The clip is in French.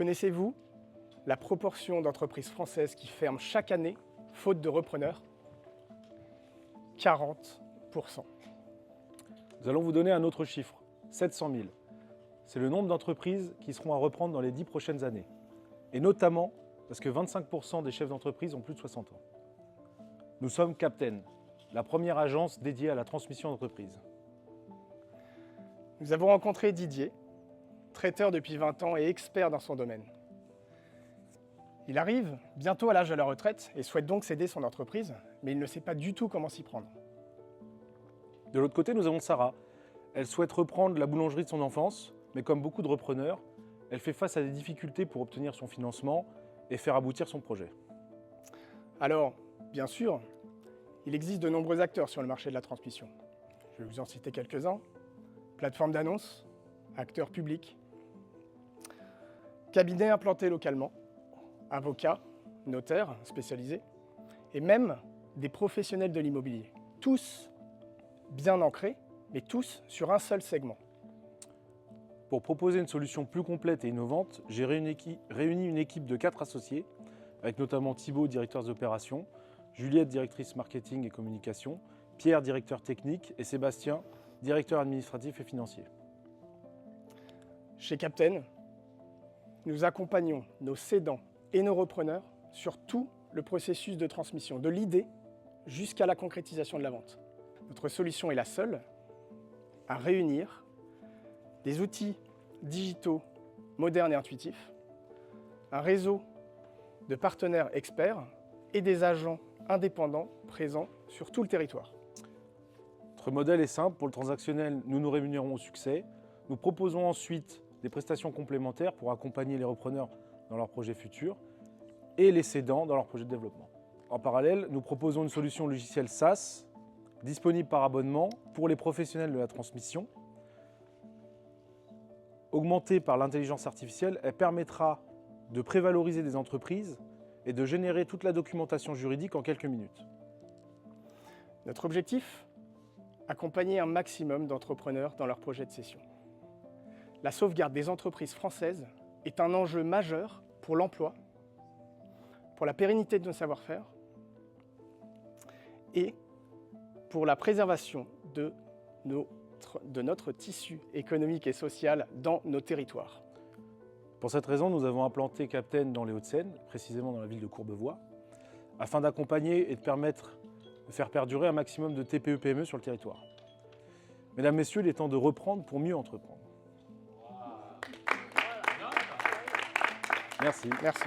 Connaissez-vous la proportion d'entreprises françaises qui ferment chaque année, faute de repreneurs? 40%. Nous allons vous donner un autre chiffre, 700 000. C'est le nombre d'entreprises qui seront à reprendre dans les 10 prochaines années. Et notamment parce que 25% des chefs d'entreprise ont plus de 60 ans. Nous sommes Capten, la première agence dédiée à la transmission d'entreprise. Nous avons rencontré Didier, traiteur depuis 20 ans et expert dans son domaine. Il arrive bientôt à l'âge de la retraite et souhaite donc céder son entreprise, mais il ne sait pas du tout comment s'y prendre. De l'autre côté, nous avons Sarah. Elle souhaite reprendre la boulangerie de son enfance, mais comme beaucoup de repreneurs, elle fait face à des difficultés pour obtenir son financement et faire aboutir son projet. Alors, bien sûr, il existe de nombreux acteurs sur le marché de la transmission. Je vais vous en citer quelques-uns. Plateformes d'annonces, acteurs publics, cabinets implantés localement, avocats, notaires spécialisés, et même des professionnels de l'immobilier. Tous bien ancrés, mais tous sur un seul segment. Pour proposer une solution plus complète et innovante, j'ai réuni une équipe de 4 associés, avec notamment Thibaut, directeur des opérations, Juliette, directrice marketing et communication, Pierre, directeur technique, et Sébastien, directeur administratif et financier. Chez Capten, nous accompagnons nos cédants et nos repreneurs sur tout le processus de transmission, de l'idée jusqu'à la concrétisation de la vente. Notre solution est la seule à réunir des outils digitaux modernes et intuitifs, un réseau de partenaires experts et des agents indépendants présents sur tout le territoire. Notre modèle est simple. Pour le transactionnel, nous nous rémunérons au succès. Nous proposons ensuite des prestations complémentaires pour accompagner les repreneurs dans leurs projets futurs et les cédants dans leurs projets de développement. En parallèle, nous proposons une solution logicielle SaaS disponible par abonnement pour les professionnels de la transmission. Augmentée par l'intelligence artificielle, elle permettra de prévaloriser des entreprises et de générer toute la documentation juridique en quelques minutes. Notre objectif? Accompagner un maximum d'entrepreneurs dans leurs projets de cession. La sauvegarde des entreprises françaises est un enjeu majeur pour l'emploi, pour la pérennité de nos savoir-faire et pour la préservation de notre tissu économique et social dans nos territoires. Pour cette raison, nous avons implanté Capten dans les Hauts-de-Seine, précisément dans la ville de Courbevoie, afin d'accompagner et de permettre de faire perdurer un maximum de TPE-PME sur le territoire. Mesdames, Messieurs, il est temps de reprendre pour mieux entreprendre. Merci. Merci.